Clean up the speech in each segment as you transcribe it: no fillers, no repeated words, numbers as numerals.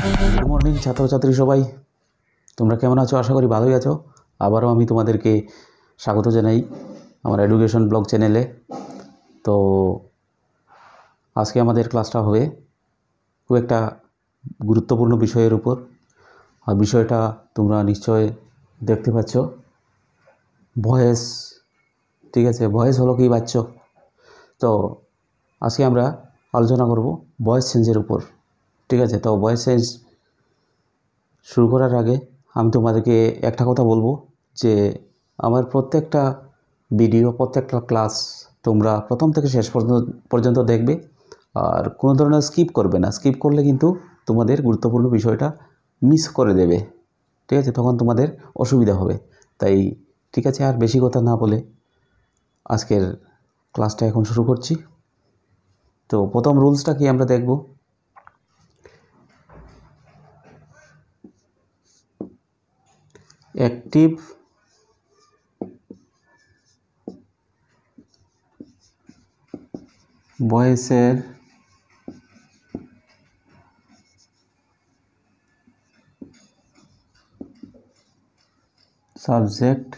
Good morning ছাত্রছাত্রী সবাই, তোমরা কেমন আছো? আশা করি ভালোই আছো। আবারও আমি তোমাদেরকে স্বাগত জানাই আমার এডুকেশন ব্লগ চ্যানেলে। তো আজকে আমাদের ক্লাসটা হবে খুব একটা গুরুত্বপূর্ণ বিষয়ের উপর, আর বিষয়টা তোমরা নিশ্চয় দেখতে পাচ্ছ, ভয়েস। ঠিক আছে, ভয়েস হলো কি বাচ্চ। তো আজকে আমরা আলোচনা করব ভয়েস চেঞ্জের উপর। ঠিক আছে, তো ভয়েস চেঞ্জ শুরু করার আগে আমি তোমাদেরকে একটা কথা বলবো যে আমার প্রত্যেকটা ভিডিও, প্রত্যেকটা ক্লাস তোমরা প্রথম থেকে শেষ পর্যন্ত দেখবে, আর কোনো ধরনের স্কিপ করবে না। স্কিপ করলে কিন্তু তোমাদের গুরুত্বপূর্ণ বিষয়টা মিস করে দেবে। ঠিক আছে, তখন তোমাদের অসুবিধা হবে। তাই ঠিক আছে, আর বেশি কথা না বলে আজকের ক্লাসটা এখন শুরু করছি। তো প্রথম রুলসটা কি আমরা দেখব। অ্যাক্টিভ ভয়েসের সাবজেক্ট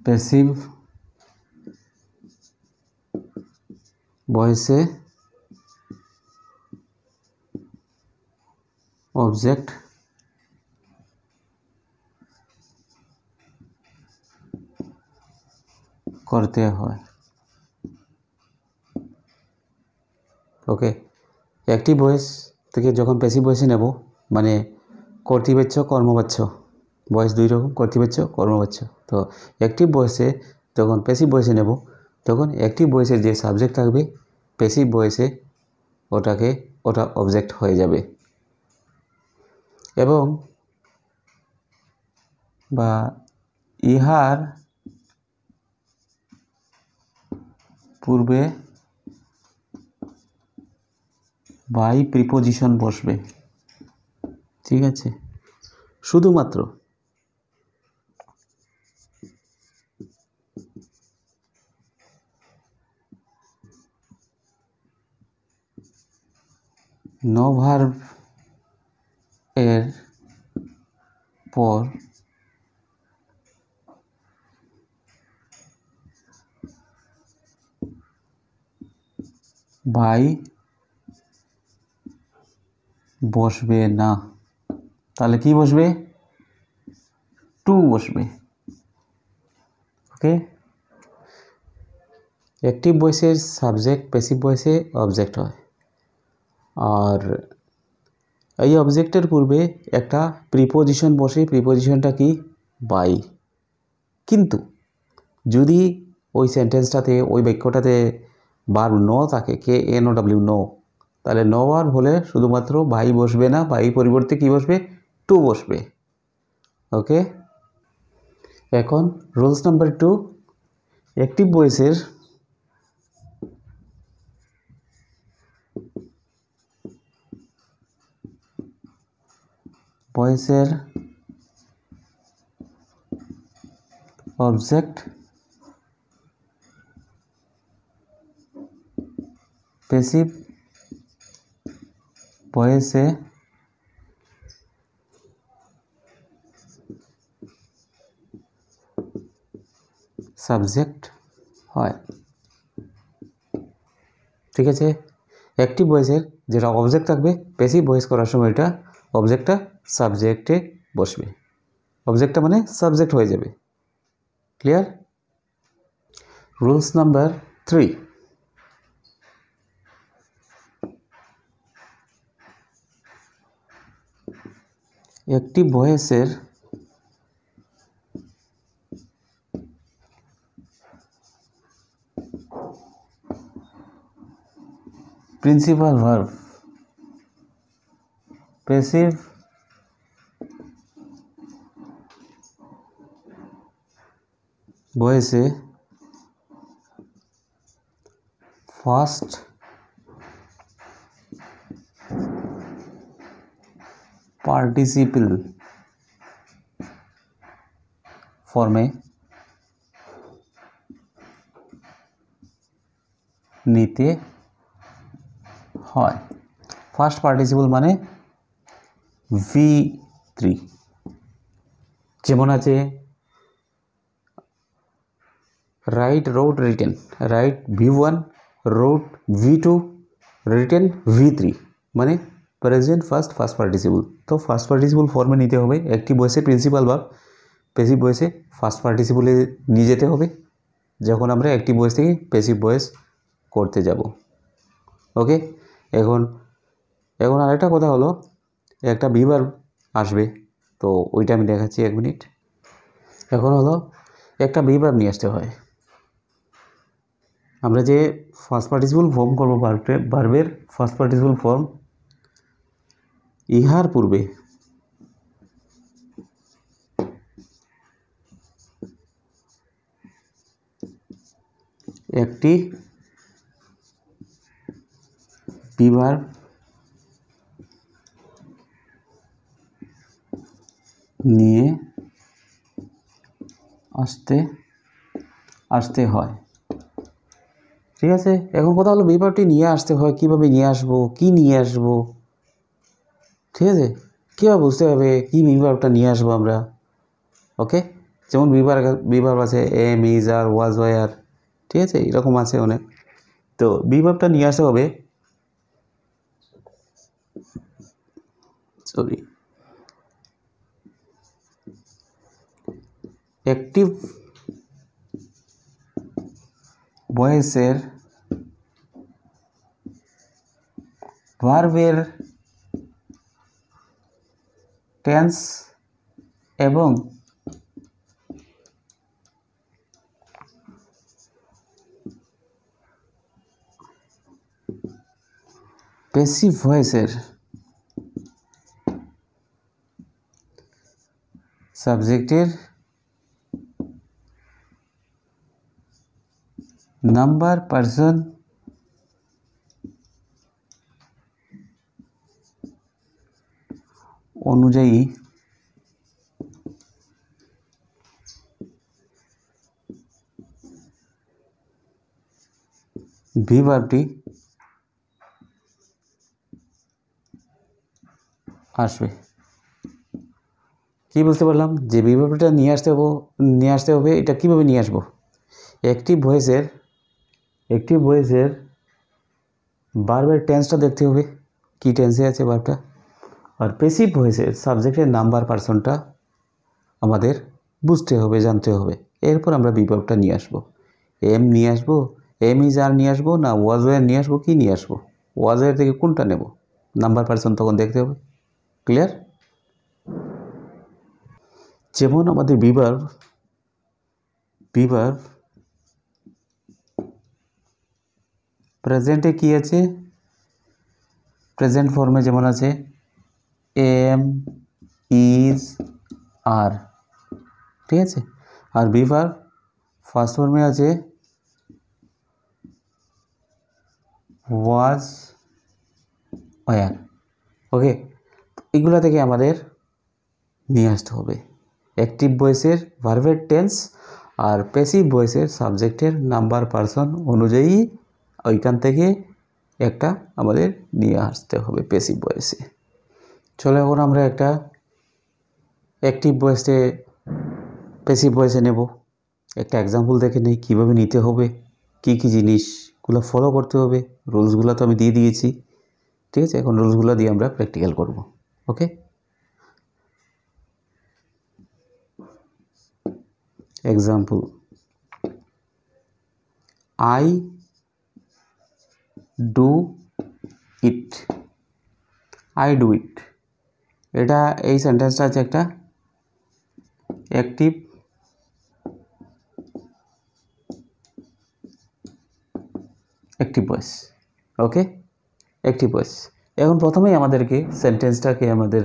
প্যাসিভ ভয়েসে অবজেক্ট করতে হয়। ওকে, অ্যাক্টিভ ভয়েস থেকে যখন প্যাসিভ ভয়েসে নেব, মানে কর্তৃবাচ্য কর্মবাচ্য, ভয়েস দুই রকম, কর্তৃবাচ্য কর্মবাচ্য। তো অ্যাক্টিভ ভয়েসে যখন প্যাসিভ ভয়েসে নেব, তখন অ্যাক্টিভ ভয়েসের যে সাবজেক্ট থাকবে, প্যাসিভ ভয়েসে ওটা অবজেক্ট হয়ে যাবে। এবং বা ইহার পূর্বে বাই প্রিপোজিশন বসবে। ঠিক আছে, শুধুমাত্র নো ভার্ব এর পর বাই বসবে না। তাহলে কি বসবে? টু বসবে। ওকে, অ্যাক্টিভ ভয়েসের সাবজেক্ট প্যাসিভ ভয়েসে অবজেক্ট হয়, আর এই অবজেক্টের পূর্বে একটা প্রিপোজিশন বসে। প্রিপোজিশনটা কি? বাই। কিন্তু যদি ওই সেন্টেন্সটাতে, ওই বাক্যটাতে ভার্ব নো থাকে, KNOW, নো, তাহলে নো ভার্ব হলে শুধুমাত্র বাই বসবে না, বাই পরিবর্তে কি বসবে? টু বসবে। ওকে, এখন রুলস নাম্বার 2, অ্যাক্টিভ ভয়েসের অবজেক্ট প্যাসিভ ভয়েসে সাবজেক্ট হয়। ঠিক আছে, অ্যাক্টিভ ভয়েসের যেটা অবজেক্ট থাকবে, প্যাসিভ ভয়েস করার সময় এটা অবজেক্টটা সাবজেক্টে বসবে। অবজেক্টটা মানে সাবজেক্ট হয়ে যাবে। ক্লিয়ার? রুলস নাম্বার 3, অ্যাক্টিভ ভয়েসের প্রিন্সিপাল ভার্ব প্যাসিভ ভয়েসে ফার্স্ট পার্টিসিপল ফর্মে নিতে হয়। ফার্স্ট পার্টিসিপল মানে V3, যেমন আছে write, rode, written. Write V1, rode V2, written V3, মানে প্রেজেন্ট ফার্স্ট পার্টিসিপল। তো ফার্স্ট পার্টিসিপল ফর্মে নিতে হবে। অ্যাক্টিভ ভয়েসে প্রিন্সিপাল ভার্ব, প্যাসিভ ভয়েসে ফার্স্ট পার্টিসিপলে নিয়ে যেতে হবে যখন আমরা অ্যাক্টিভ ভয়েস থেকে প্যাসিভ ভয়েস করতে যাব। ওকে, এখন আরেকটা কথা হলো, একটা ভিভার্ব আসবে, তো ওইটা আমি দেখাচ্ছি, 1 মিনিট। এখন হলো একটা ভিভার্ব নিয়ে আসতে হয়। আমরা যে ফার্স্ট পার্টিসিপল ফর্ম করবো ভার্বের ফার্স্ট পার্টিসিপল ফর্ম, ইহার পূর্বে একটি ভিভার্ব নিয়ে আসতে হয়। ঠিক আছে, এখন কথা হলো ভিভার্বটি নিয়ে আসতে হয়, কীভাবে নিয়ে আসবো, কি নিয়ে আসবো। ঠিক আছে, কীভাবে বুঝতে হবে কি ভিভার্বটা নিয়ে আসবো আমরা। ওকে, যেমন ভিভার্ব আছে am, is, are, was, were. ঠিক আছে, এরকম আছে অনেক। তো ভিভার্বটা নিয়ে আসতে হবে, সরি, অ্যাক্টিভ ভয়েসের ভার্বের টেন্স এবং প্যাসিভ ভয়েসের সাবজেক্টের নাম্বার, পার্সন অনুযায়ী ভিভার্বটি আসবে। কি বুঝতে পারলাম যে ভিভার্বটা নিয়ে আসতে হবে। এটা কিভাবে নিয়ে আসবো? অ্যাক্টিভ ভয়েসের ভার্বের টেন্সটা দেখতে হবে, কি টেন্সে আছে ভার্বটা। আর প্যাসিভ ভয়েসের সাবজেক্টের নাম্বার, পার্সনটা আমাদের বুঝতে হবে, জানতে হবে। এরপর আমরা ভিভার্বটা নিয়ে আসবো। এম নিয়ে আসবো, এম ইজ, আর নিয়ে আসবো, না ওয়াজ, ওয়ার নিয়ে আসবো, কি নিয়ে আসবো, ওয়াজ, ওয়ার থেকে কোনটা নেব, নাম্বার, পার্সন তখন দেখতে হবে। ক্লিয়ার? যেমন আমাদের ভিভার্ব প্রেজেন্টে কি আছে, প্রেজেন্ট ফর্মে যেমন আছে এম, ইজ, আর। ঠিক আছে, আর ভিভার্ব ফার্স্ট ফর্মে আছে ওয়াজ, ওয়ার। ওকে, এগুলো থেকে আমাদের নিয়ে আসতে হবে অ্যাক্টিভ ভয়েসের ভার্বের টেন্স আর প্যাসিভ ভয়েসের সাবজেক্টের নাম্বার, পার্সন অনুযায়ী ওইখান থেকে একটা আমাদের নিয়ে আসতে হবে প্যাসিভ ভয়েসে। চলো এখন আমরা একটা অ্যাক্টিভ ভয়েসে প্যাসিভ ভয়েসে নেব। একটা এক্সাম্পল দেখে নেই কীভাবে নিতে হবে, কি কি জিনিসগুলো ফলো করতে হবে। রুলসগুলো তো আমি দিয়ে দিয়েছি। ঠিক আছে, এখন রুলসগুলো দিয়ে আমরা প্র্যাকটিক্যাল করব। ওকে, এক্সাম্পল, আই ডু ইট। এটা এই সেন্টেন্সটা আছে একটা active voice. Okay, active voice. এখন প্রথমেই আমাদেরকে সেন্টেন্সটাকে আমাদের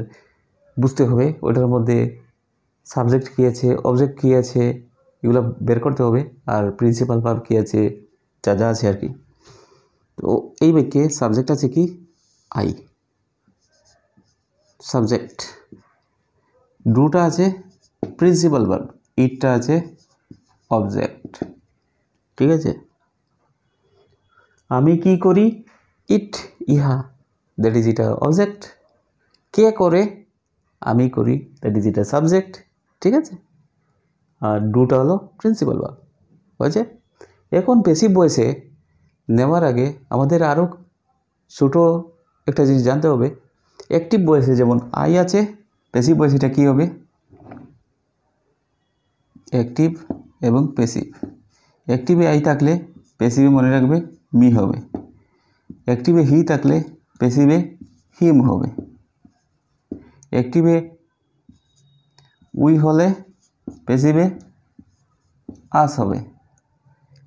বুঝতে হবে, ওটার মধ্যে সাবজেক্ট কী আছে, অবজেক্ট কী আছে, এগুলো বের করতে হবে, আর প্রিন্সিপাল ভার্ব কী আছে, যা যা আছে আর কি। তো এই বাক্যে সাবজেক্ট আছে কি আই, সাবজেক্ট। ডুটা আছে প্রিন্সিপাল ভার্ব, ইটটা আছে অবজেক্ট। ঠিক আছে, আমি কি করি, ইট, ইহা। দ্যাট ইজ এটা অবজেক্ট, কে করে আমি করি দ্যাট ইজ এটা সাবজেক্ট, ঠিক আছে। আর ডুটা হলো প্রিন্সিপাল ভার্ব, হয়েছে। এখন প্যাসিভ ভয়েসে নেওয়ার আগে আমাদের আরও ছোটো একটা জিনিস জানতে হবে। অ্যাক্টিভ ভয়েসে যেমন আই আছে, প্যাসিভ ভয়েস এটা কী হবে, অ্যাক্টিভ এবং প্যাসিভ। অ্যাক্টিভে আই থাকলে প্যাসিভে মনে রাখবে মি হবে, অ্যাক্টিভে হি থাকলে প্যাসিভে হিম হবে, অ্যাক্টিভে উই হলে প্যাসিভে আস হবে,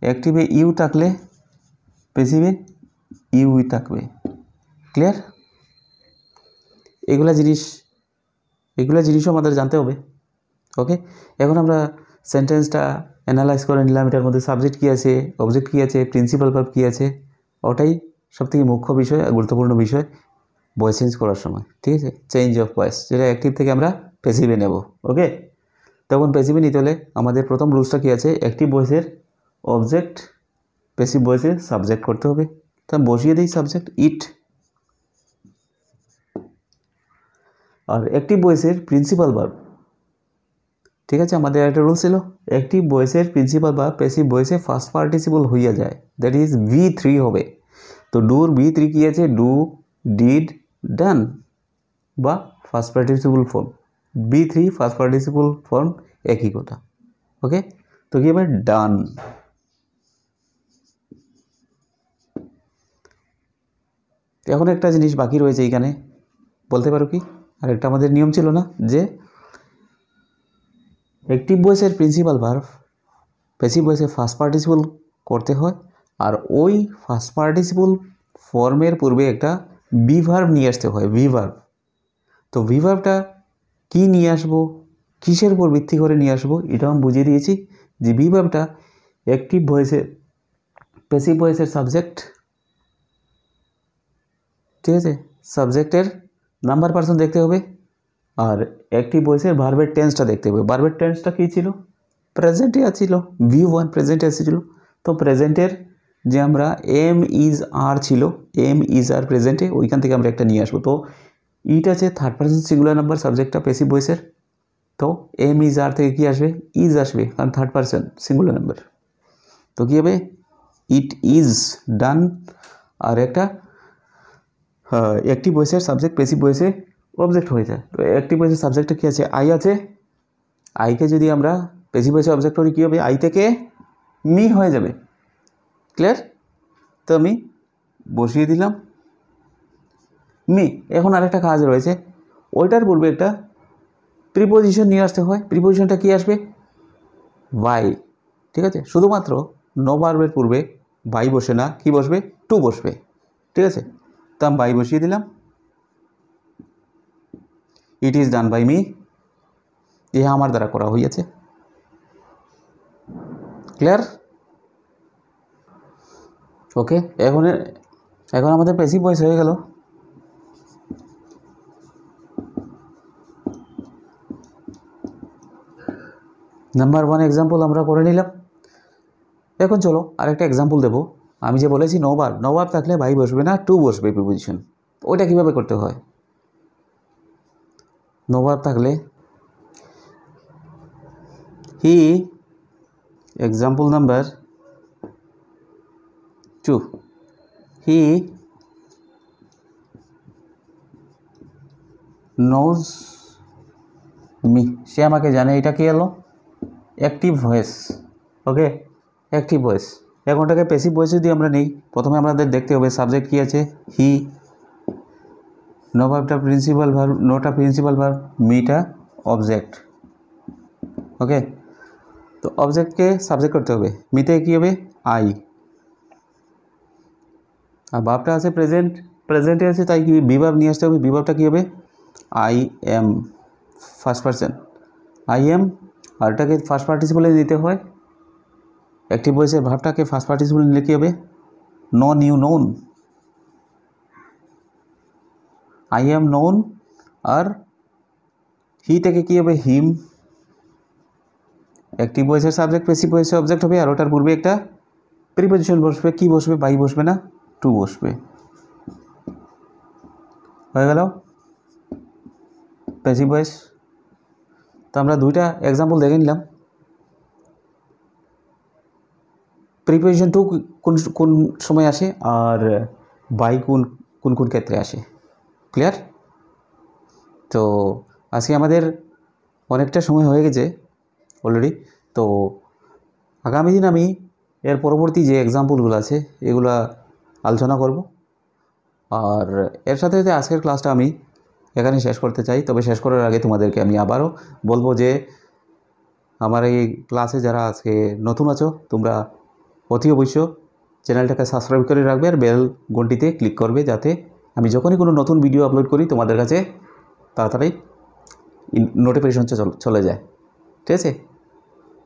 অ্যাক্টিভে ইউ থাকলে প্যাসিভে ইউই থাকবে। ক্লিয়ার? এগুলা জিনিসও আমাদের জানতে হবে। ওকে, এখন আমরা সেন্টেন্সটা অ্যানালাইজ করে নিলাম, এটার মধ্যে সাবজেক্ট কী আছে, অবজেক্ট কী আছে, প্রিন্সিপাল ভার্ব কী আছে, ওটাই সবথেকে মুখ্য বিষয়, গুরুত্বপূর্ণ বিষয় ভয়েস চেঞ্জ করার সময়, ঠিক আছে। চেঞ্জ অফ ভয়েস, যেটা অ্যাক্টিভ থেকে আমরা প্যাসিভে নেব। ওকে, তখন প্যাসিভে নিতে হলে আমাদের প্রথম রুলসটা কী আছে, অ্যাক্টিভ ভয়েসের অবজেক্ট, প্যাসিভ ভয়েসের সাবজেক্ট করতে হবে। তা বসিয়ে দিই সাবজেক্ট ইট, আর অ্যাক্টিভ ভয়েসের প্রিন্সিপাল ভার্ব, ঠিক আছে। আমাদের একটা রুল ছিল, অ্যাক্টিভ ভয়েসের প্রিন্সিপাল ভার্ব প্যাসিভ ভয়েসে ফার্স্ট পার্টিসিপল হইয়া যায়, দ্যাট ইজ V3 হবে। তো ডুর V3 কী আছে, ডু, ডিড, ডান বা first participle form. V3 first participle form একই কথা। ওকে, তো কী হবে, ডান। এখন একটা জিনিস বাকি রয়েছে এইখানে, বলতে পারো কি, আর একটা আমাদের নিয়ম ছিল না যে অ্যাক্টিভ ভয়েসের প্রিন্সিপাল ভার্ব প্যাসিভ ভয়েসে ফার্স্ট পার্টিসিপল করতে হয়, আর ওই ফার্স্ট পার্টিসিপল ফর্মের পূর্বে একটা বি ভার্ব নিয়ে আসতে হয়, ভি ভার্ব। তো ভি ভার্বটা কী নিয়ে আসবো, কিসের উপর ভিত্তি করে নিয়ে আসবো, এটাও আমি বুঝিয়ে দিয়েছি যে ভি ভার্বটা অ্যাক্টিভ ভয়েসের প্যাসিভ ভয়েসের সাবজেক্ট, ঠিক আছে। সাবজেক্টের নাম্বার পার্সন দেখতে হবে, আর অ্যাক্টিভ ভয়েসের ভার্বের টেন্সটা দেখতে হবে। ভার্বের টেন্সটা কী ছিল, প্রেজেন্টে আছিল, V1 প্রেজেন্টে এসেছিল। তো প্রেজেন্টের যে আমরা এম ইজ আর ছিল, এম ইজ আর প্রেজেন্টে, ওইখান থেকে আমরা একটা নিয়ে আসবো। তো ইট আছে থার্ড পার্সন সিঙ্গুলার নাম্বার, সাবজেক্টটা প্যাসিভ ভয়েসের। তো এম ইজ আর থেকে কী আসবে, ইজ আসবে, কারণ থার্ড পার্সন সিঙ্গুলার নাম্বার। তো কী হবে, ইট ইজ ডান। আর একটা অ্যাক্টিভ ভয়েসের সাবজেক্ট প্যাসিভ ভয়েসে অবজেক্ট হয়ে যায়। তো অ্যাক্টিভ ভয়েসের সাবজেক্টটা কী আছে, আই আছে। আইকে যদি আমরা প্যাসিভ ভয়েসে অবজেক্ট করি কী হবে, আই থেকে মি হয়ে যাবে। ক্লিয়ার? তো আমি বসিয়ে দিলাম মি। এখন আরেকটা কাজ রয়েছে, ওইটার পূর্বে একটা প্রিপোজিশন নিয়ে আসতে হয়। প্রিপোজিশনটা কী আসবে, বাই, ঠিক আছে। শুধুমাত্র নো ভার্বের পূর্বে বাই বসে না, কি বসবে, টু বসবে, ঠিক আছে। তো আমি বাই বসিয়ে দিলাম, it is done by me, ইহা আমার দ্বারা করা হইয়াছে। ক্লিয়ার? ওকে, এখন আমাদের প্যাসিভ ভয়েস হয়ে গেল। নাম্বার 1 এক্সাম্পল আমরা করে নিলাম। এখন চলো আরেকটা এক্সাম্পল দেবো। আমি যে বলেছি নো ভার্ব থাকলে বাই বসবে না, টু বসবে প্রিপোজিশন। ওইটা কীভাবে করতে হয়, নো ভার্ব থাকলে he, example number 2, he knows me, সে আমাকে জানে। এটা কি এলো, active voice. Okay, active voice. এখনটাকে প্যাসিভ ভয়েস যদি আমরা নেই, প্রথমে আমাদের দেখতে হবে সাবজেক্ট কী আছে, হি, নো ভার্বটা প্রিন্সিপাল ভার্ব, নোটা প্রিন্সিপাল ভার্ব, মিটা অবজেক্ট। ওকে, তো অবজেক্টকে সাবজেক্ট করতে হবে, মিতে কী হবে, আই। আর ভার্বটা আছে প্রেজেন্টে আছে, তাই কি বি ভার্ব নিয়ে আসতে হবে। বি ভার্বটা কী হবে, I am, first person I am. আর এটাকে ফার্স্ট পার্টিসিপলে নিতে হয়। অ্যাক্টিভ ভয়েসের ভার্বটাকে ফার্স্ট পার্টিসিপলে নিলে কী হবে, known, you known, I am known. আর হি থেকে কী হবে, হিম। অ্যাক্টিভ ভয়েসের সাবজেক্ট প্যাসিভ ভয়েসের অবজেক্ট হবে, আর ওটার পূর্বে একটা প্রিপোজিশন বসবে। কি বসবে, বাই বসবে না, টু বসবে। হয়ে গেল প্যাসিভ ভয়েস। তো আমরা দুইটা এক্সাম্পল দেখে নিলাম। প্রিপোজিশন টু কোন কোন সময় আসে আর বাই কোন কোন কোন ক্ষেত্রে আসে। ক্লিয়ার? তো আজকে আমাদের অনেকটা সময় হয়ে গেছে অলরেডি। তো আগামী দিন আমি এর পরবর্তী যে এক্সাম্পলগুলো আছে এগুলা আলোচনা করব। আর এর সাথে সাথে আজকের ক্লাসটা আমি এখানে শেষ করতে চাই। তবে শেষ করার আগে তোমাদেরকে আমি আবারও বলবো যে আমার এই ক্লাসে যারা আজকে নতুন আছো তোমরা অতি অবশ্য চ্যানেলটাকে সাবস্ক্রাইব করে রাখবে আর বেল ঘন্টিতে ক্লিক করবে, যাতে আমি যখনই কোনো নতুন ভিডিও আপলোড করি তোমাদের কাছে তাড়াতাড়ি নোটিফিকেশন চলে যায়। ঠিক আছে?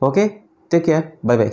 ওকে, টেক কেয়ার, বাই বাই।